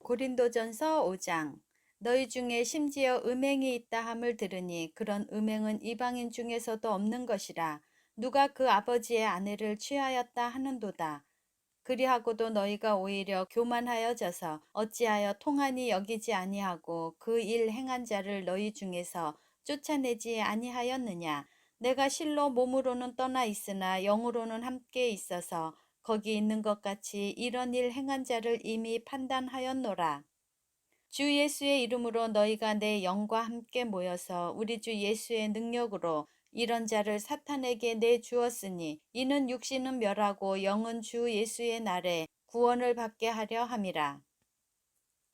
고린도전서 5장. 너희 중에 심지어 음행이 있다 함을 들으니 그런 음행은 이방인 중에서도 없는 것이라. 누가 그 아버지의 아내를 취하였다 하는도다. 그리하고도 너희가 오히려 교만하여져서 어찌하여 통한이 여기지 아니하고 그 일 행한 자를 너희 중에서 쫓아내지 아니하였느냐. 내가 실로 몸으로는 떠나 있으나 영으로는 함께 있어서 거기 있는 것 같이 이런 일 행한 자를 이미 판단하였노라. 주 예수의 이름으로 너희가 내 영과 함께 모여서 우리 주 예수의 능력으로 이런 자를 사탄에게 내주었으니 이는 육신은 멸하고 영은 주 예수의 날에 구원을 받게 하려 함이라.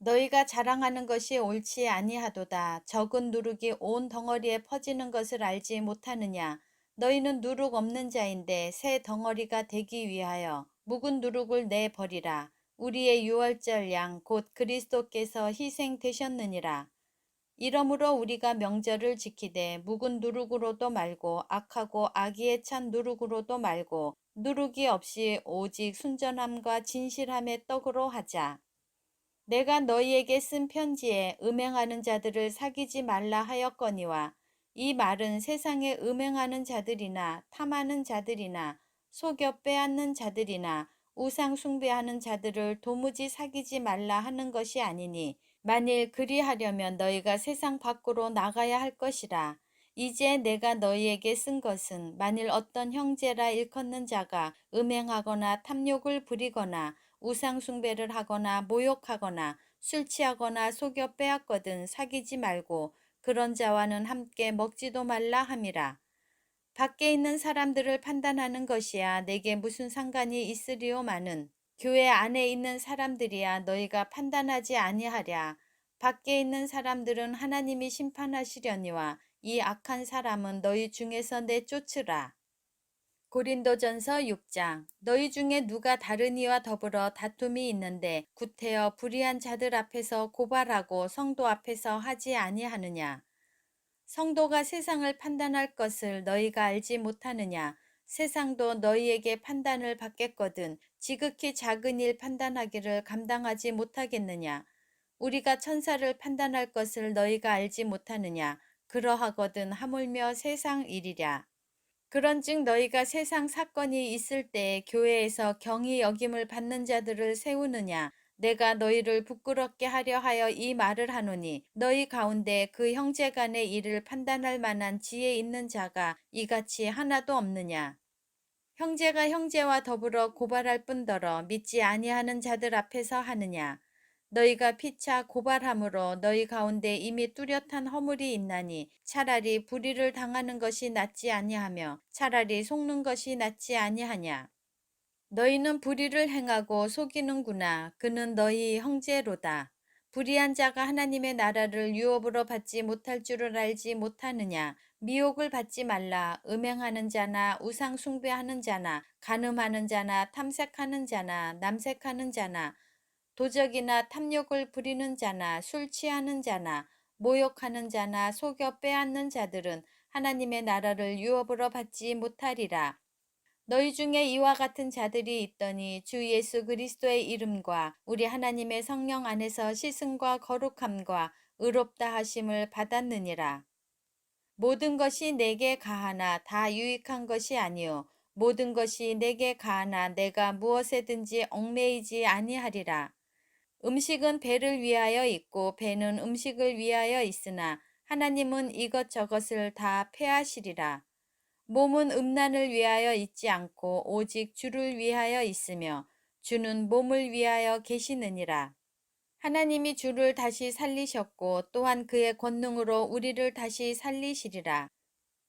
너희가 자랑하는 것이 옳지 아니하도다. 적은 누룩이 온 덩어리에 퍼지는 것을 알지 못하느냐. 너희는 누룩 없는 자인데 새 덩어리가 되기 위하여 묵은 누룩을 내버리라. 우리의 유월절 양 곧 그리스도께서 희생되셨느니라. 이러므로 우리가 명절을 지키되 묵은 누룩으로도 말고 악하고 악의에 찬 누룩으로도 말고 누룩이 없이 오직 순전함과 진실함의 떡으로 하자. 내가 너희에게 쓴 편지에 음행하는 자들을 사귀지 말라 하였거니와 이 말은 세상에 음행하는 자들이나 탐하는 자들이나 속여 빼앗는 자들이나 우상 숭배하는 자들을 도무지 사귀지 말라 하는 것이 아니니 만일 그리하려면 너희가 세상 밖으로 나가야 할 것이라. 이제 내가 너희에게 쓴 것은 만일 어떤 형제라 일컫는 자가 음행하거나 탐욕을 부리거나 우상 숭배를 하거나 모욕하거나 술 취하거나 속여 빼앗거든 사귀지 말고 그런 자와는 함께 먹지도 말라 함이라. 밖에 있는 사람들을 판단하는 것이야 내게 무슨 상관이 있으리오마는 교회 안에 있는 사람들이야 너희가 판단하지 아니하랴. 밖에 있는 사람들은 하나님이 심판하시려니와 이 악한 사람은 너희 중에서 내쫓으라. 고린도전서 6장. 너희 중에 누가 다른 이와 더불어 다툼이 있는데 구태여 불의한 자들 앞에서 고발하고 성도 앞에서 하지 아니하느냐. 성도가 세상을 판단할 것을 너희가 알지 못하느냐. 세상도 너희에게 판단을 받겠거든 지극히 작은 일 판단하기를 감당하지 못하겠느냐. 우리가 천사를 판단할 것을 너희가 알지 못하느냐. 그러하거든 하물며 세상 일이랴. 그런즉 너희가 세상 사건이 있을 때 교회에서 경히 여김을 받는 자들을 세우느냐. 내가 너희를 부끄럽게 하려 하여 이 말을 하노니 너희 가운데 그 형제 간의 일을 판단할 만한 지혜 있는 자가 이같이 하나도 없느냐. 형제가 형제와 더불어 고발할 뿐더러 믿지 아니하는 자들 앞에서 하느냐. 너희가 피차 고발함으로 너희 가운데 이미 뚜렷한 허물이 있나니 차라리 불의를 당하는 것이 낫지 아니하며 차라리 속는 것이 낫지 아니하냐. 너희는 불의를 행하고 속이는구나. 그는 너희 형제로다. 불의한 자가 하나님의 나라를 유업으로 받지 못할 줄을 알지 못하느냐. 미혹을 받지 말라. 음행하는 자나 우상 숭배하는 자나 간음하는 자나 탐색하는 자나 남색하는 자나 도적이나 탐욕을 부리는 자나 술 취하는 자나 모욕하는 자나 속여 빼앗는 자들은 하나님의 나라를 유업으로 받지 못하리라. 너희 중에 이와 같은 자들이 있더니 주 예수 그리스도의 이름과 우리 하나님의 성령 안에서 씻음과 거룩함과 의롭다 하심을 받았느니라. 모든 것이 내게 가하나 다 유익한 것이 아니요 모든 것이 내게 가하나 내가 무엇에든지 얽매이지 아니하리라. 음식은 배를 위하여 있고 배는 음식을 위하여 있으나 하나님은 이것저것을 다 폐하시리라. 몸은 음란을 위하여 있지 않고 오직 주를 위하여 있으며 주는 몸을 위하여 계시느니라. 하나님이 주를 다시 살리셨고 또한 그의 권능으로 우리를 다시 살리시리라.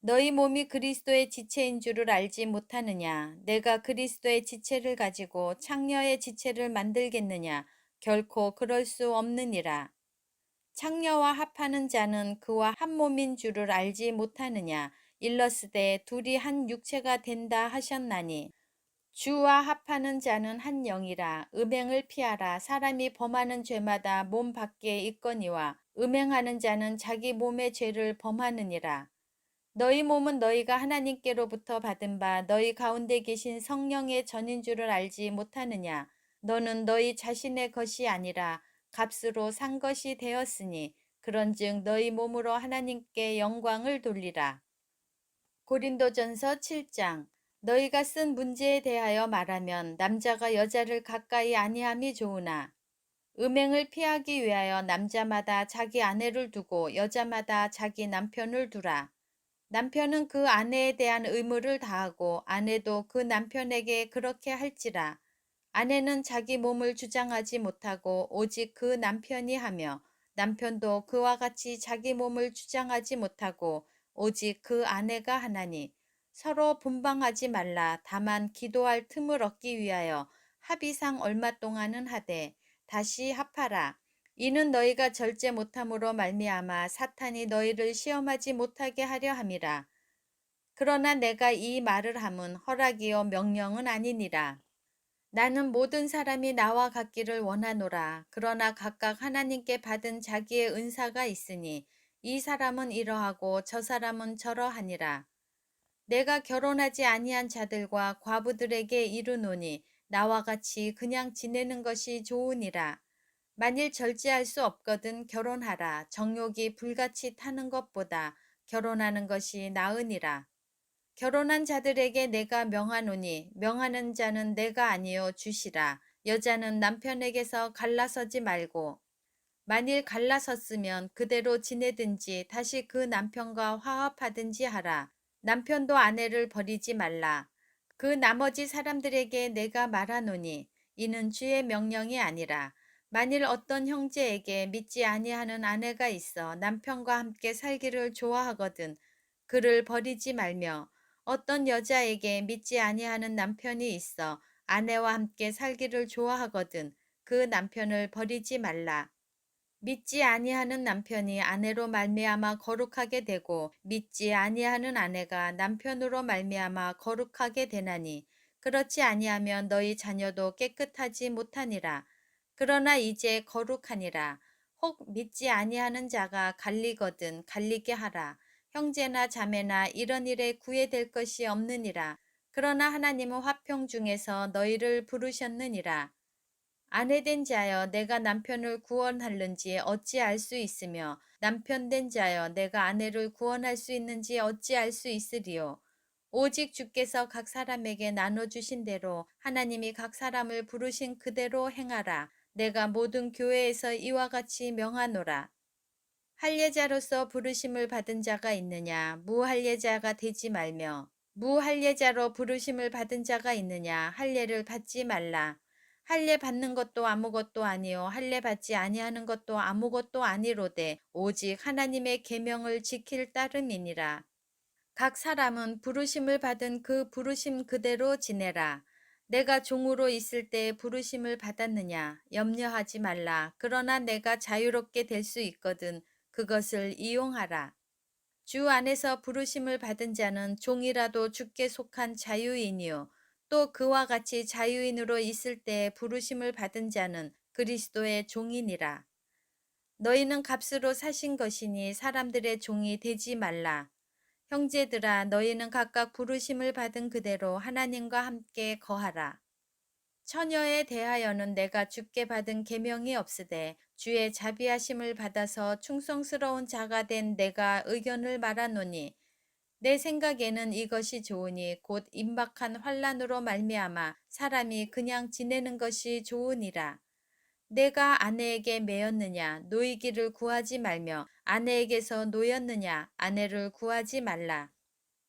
너희 몸이 그리스도의 지체인 줄을 알지 못하느냐? 내가 그리스도의 지체를 가지고 창녀의 지체를 만들겠느냐? 결코 그럴 수 없느니라. 창녀와 합하는 자는 그와 한 몸인 줄을 알지 못하느냐? 일러스되 둘이 한 육체가 된다 하셨나니 주와 합하는 자는 한 영이라. 음행을 피하라. 사람이 범하는 죄마다 몸 밖에 있거니와 음행하는 자는 자기 몸의 죄를 범하느니라. 너희 몸은 너희가 하나님께로부터 받은 바 너희 가운데 계신 성령의 전인 줄을 알지 못하느냐. 너는 너희 자신의 것이 아니라 값으로 산 것이 되었으니 그런즉 너희 몸으로 하나님께 영광을 돌리라. 고린도전서 7장. 너희가 쓴 문제에 대하여 말하면 남자가 여자를 가까이 아니함이 좋으나 음행을 피하기 위하여 남자마다 자기 아내를 두고 여자마다 자기 남편을 두라. 남편은 그 아내에 대한 의무를 다하고 아내도 그 남편에게 그렇게 할지라. 아내는 자기 몸을 주장하지 못하고 오직 그 남편이 하며 남편도 그와 같이 자기 몸을 주장하지 못하고 오직 그 아내가 하나니 서로 분방하지 말라. 다만 기도할 틈을 얻기 위하여 합의상 얼마 동안은 하되 다시 합하라. 이는 너희가 절제 못함으로 말미암아 사탄이 너희를 시험하지 못하게 하려 함이라. 그러나 내가 이 말을 함은 허락이요 명령은 아니니라. 나는 모든 사람이 나와 같기를 원하노라. 그러나 각각 하나님께 받은 자기의 은사가 있으니 이 사람은 이러하고 저 사람은 저러하니라. 내가 결혼하지 아니한 자들과 과부들에게 이르노니 나와 같이 그냥 지내는 것이 좋으니라. 만일 절제할 수 없거든 결혼하라. 정욕이 불같이 타는 것보다 결혼하는 것이 나으니라. 결혼한 자들에게 내가 명하노니 명하는 자는 내가 아니요 주시라. 여자는 남편에게서 갈라서지 말고 만일 갈라섰으면 그대로 지내든지 다시 그 남편과 화합하든지 하라. 남편도 아내를 버리지 말라. 그 나머지 사람들에게 내가 말하노니 이는 주의 명령이 아니라 만일 어떤 형제에게 믿지 아니하는 아내가 있어 남편과 함께 살기를 좋아하거든 그를 버리지 말며 어떤 여자에게 믿지 아니하는 남편이 있어 아내와 함께 살기를 좋아하거든 그 남편을 버리지 말라. 믿지 아니하는 남편이 아내로 말미암아 거룩하게 되고 믿지 아니하는 아내가 남편으로 말미암아 거룩하게 되나니 그렇지 아니하면 너희 자녀도 깨끗하지 못하니라. 그러나 이제 거룩하니라. 혹 믿지 아니하는 자가 갈리거든 갈리게 하라. 형제나 자매나 이런 일에 구애될 것이 없느니라. 그러나 하나님은 화평 중에서 너희를 부르셨느니라. 아내된 자여 내가 남편을 구원할는지 어찌 알 수 있으며 남편된 자여 내가 아내를 구원할 수 있는지 어찌 알 수 있으리요. 오직 주께서 각 사람에게 나눠주신 대로 하나님이 각 사람을 부르신 그대로 행하라. 내가 모든 교회에서 이와 같이 명하노라. 할례자로서 부르심을 받은 자가 있느냐 무할례자가 되지 말며 무할례자로 부르심을 받은 자가 있느냐 할례를 받지 말라. 할례 받는 것도 아무것도 아니요 할례 받지 아니하는 것도 아무것도 아니로되 오직 하나님의 계명을 지킬 따름이니라. 각 사람은 부르심을 받은 그 부르심 그대로 지내라. 내가 종으로 있을 때 부르심을 받았느냐 염려하지 말라. 그러나 내가 자유롭게 될 수 있거든 그것을 이용하라. 주 안에서 부르심을 받은 자는 종이라도 주께 속한 자유인이요 또 그와 같이 자유인으로 있을 때 부르심을 받은 자는 그리스도의 종이니라. 너희는 값으로 사신 것이니 사람들의 종이 되지 말라. 형제들아 너희는 각각 부르심을 받은 그대로 하나님과 함께 거하라. 처녀에 대하여는 내가 주께 받은 계명이 없으되 주의 자비하심을 받아서 충성스러운 자가 된 내가 의견을 말하노니 내 생각에는 이것이 좋으니 곧 임박한 환난으로 말미암아 사람이 그냥 지내는 것이 좋으니라. 내가 아내에게 매였느냐 노이기를 구하지 말며 아내에게서 노였느냐 아내를 구하지 말라.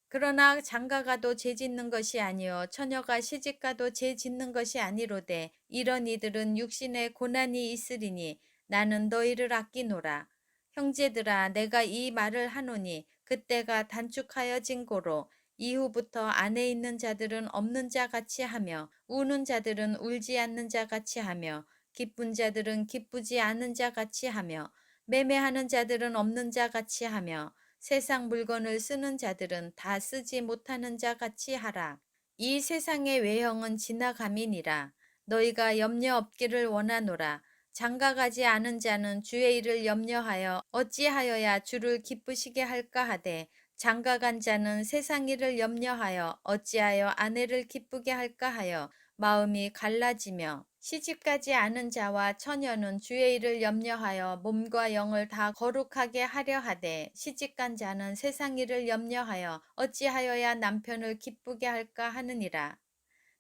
그러나 장가가도 죄 짓는 것이 아니요 처녀가 시집가도 죄 짓는 것이 아니로되 이런 이들은 육신에 고난이 있으리니 나는 너희를 아끼노라. 형제들아 내가 이 말을 하노니 그때가 단축하여진 고로 이후부터 안에 있는 자들은 없는 자 같이 하며 우는 자들은 울지 않는 자 같이 하며 기쁜 자들은 기쁘지 않은 자 같이 하며 매매하는 자들은 없는 자 같이 하며 세상 물건을 쓰는 자들은 다 쓰지 못하는 자 같이 하라. 이 세상의 외형은 지나감이니라. 너희가 염려 없기를 원하노라. 장가가지 않은 자는 주의 일을 염려하여 어찌하여야 주를 기쁘시게 할까 하되 장가간 자는 세상 일을 염려하여 어찌하여 아내를 기쁘게 할까 하여 마음이 갈라지며 시집가지 않은 자와 처녀는 주의 일을 염려하여 몸과 영을 다 거룩하게 하려 하되 시집간 자는 세상 일을 염려하여 어찌하여야 남편을 기쁘게 할까 하느니라.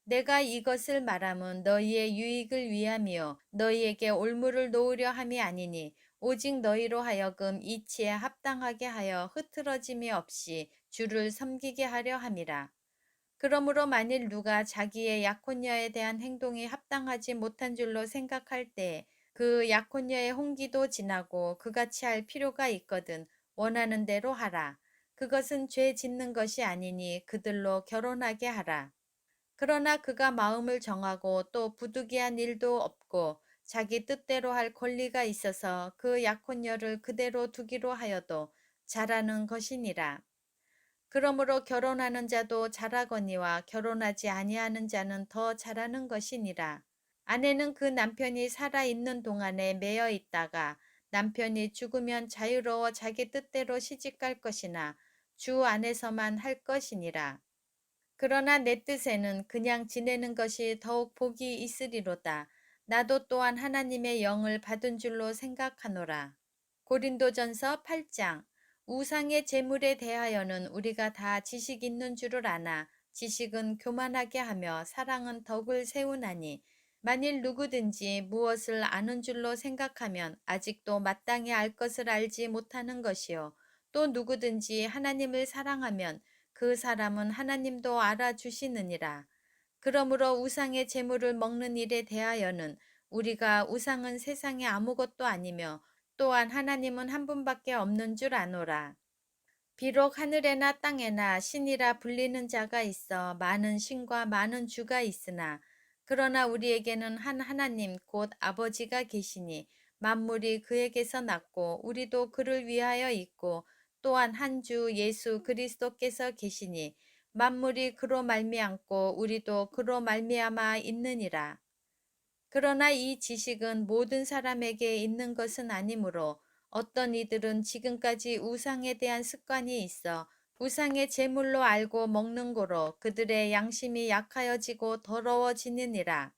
내가 이것을 말함은 너희의 유익을 위함이요 너희에게 올무를 놓으려 함이 아니니 오직 너희로 하여금 이치에 합당하게 하여 흐트러짐이 없이 주를 섬기게 하려 함이라. 그러므로 만일 누가 자기의 약혼녀에 대한 행동이 합당하지 못한 줄로 생각할 때 그 약혼녀의 홍기도 지나고 그같이 할 필요가 있거든 원하는 대로 하라. 그것은 죄 짓는 것이 아니니 그들로 결혼하게 하라. 그러나 그가 마음을 정하고 또 부득이한 일도 없고 자기 뜻대로 할 권리가 있어서 그 약혼녀를 그대로 두기로 하여도 잘하는 것이니라. 그러므로 결혼하는 자도 잘하거니와 결혼하지 아니하는 자는 더 잘하는 것이니라. 아내는 그 남편이 살아 있는 동안에 매여 있다가 남편이 죽으면 자유로워 자기 뜻대로 시집갈 것이나 주 안에서만 할 것이니라. 그러나 내 뜻에는 그냥 지내는 것이 더욱 복이 있으리로다. 나도 또한 하나님의 영을 받은 줄로 생각하노라. 고린도전서 8장. 우상의 제물에 대하여는 우리가 다 지식 있는 줄을 아나 지식은 교만하게 하며 사랑은 덕을 세우나니 만일 누구든지 무엇을 아는 줄로 생각하면 아직도 마땅히 알 것을 알지 못하는 것이요 또 누구든지 하나님을 사랑하면 그 사람은 하나님도 알아주시느니라. 그러므로 우상의 제물을 먹는 일에 대하여는 우리가 우상은 세상에 아무것도 아니며 또한 하나님은 한 분밖에 없는 줄 아노라. 비록 하늘에나 땅에나 신이라 불리는 자가 있어 많은 신과 많은 주가 있으나 그러나 우리에게는 한 하나님 곧 아버지가 계시니 만물이 그에게서 났고 우리도 그를 위하여 있고 또한 한 주 예수 그리스도께서 계시니 만물이 그로 말미암고 우리도 그로 말미암아 있느니라. 그러나 이 지식은 모든 사람에게 있는 것은 아니므로 어떤 이들은 지금까지 우상에 대한 습관이 있어 우상의 제물로 알고 먹는 고로 그들의 양심이 약하여지고 더러워지느니라.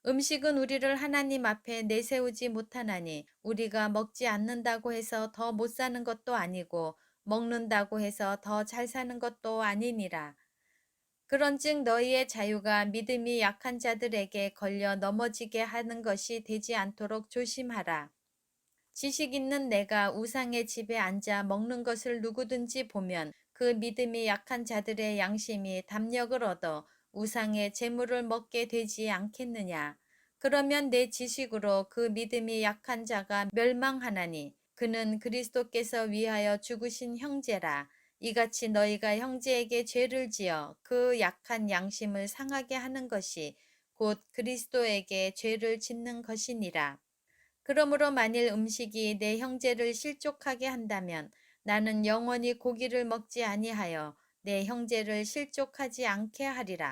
음식은 우리를 하나님 앞에 내세우지 못하나니 우리가 먹지 않는다고 해서 더 못 사는 것도 아니고 먹는다고 해서 더 잘 사는 것도 아니니라. 그런즉 너희의 자유가 믿음이 약한 자들에게 걸려 넘어지게 하는 것이 되지 않도록 조심하라. 지식 있는 내가 우상의 집에 앉아 먹는 것을 누구든지 보면 그 믿음이 약한 자들의 양심이 담력을 얻어 우상의 재물을 먹게 되지 않겠느냐. 그러면 내 지식으로 그 믿음이 약한 자가 멸망하나니 그는 그리스도께서 위하여 죽으신 형제라. 이같이 너희가 형제에게 죄를 지어 그 약한 양심을 상하게 하는 것이 곧 그리스도에게 죄를 짓는 것이니라. 그러므로 만일 음식이 내 형제를 실족하게 한다면 나는 영원히 고기를 먹지 아니하여 내 형제를 실족하지 않게 하리라.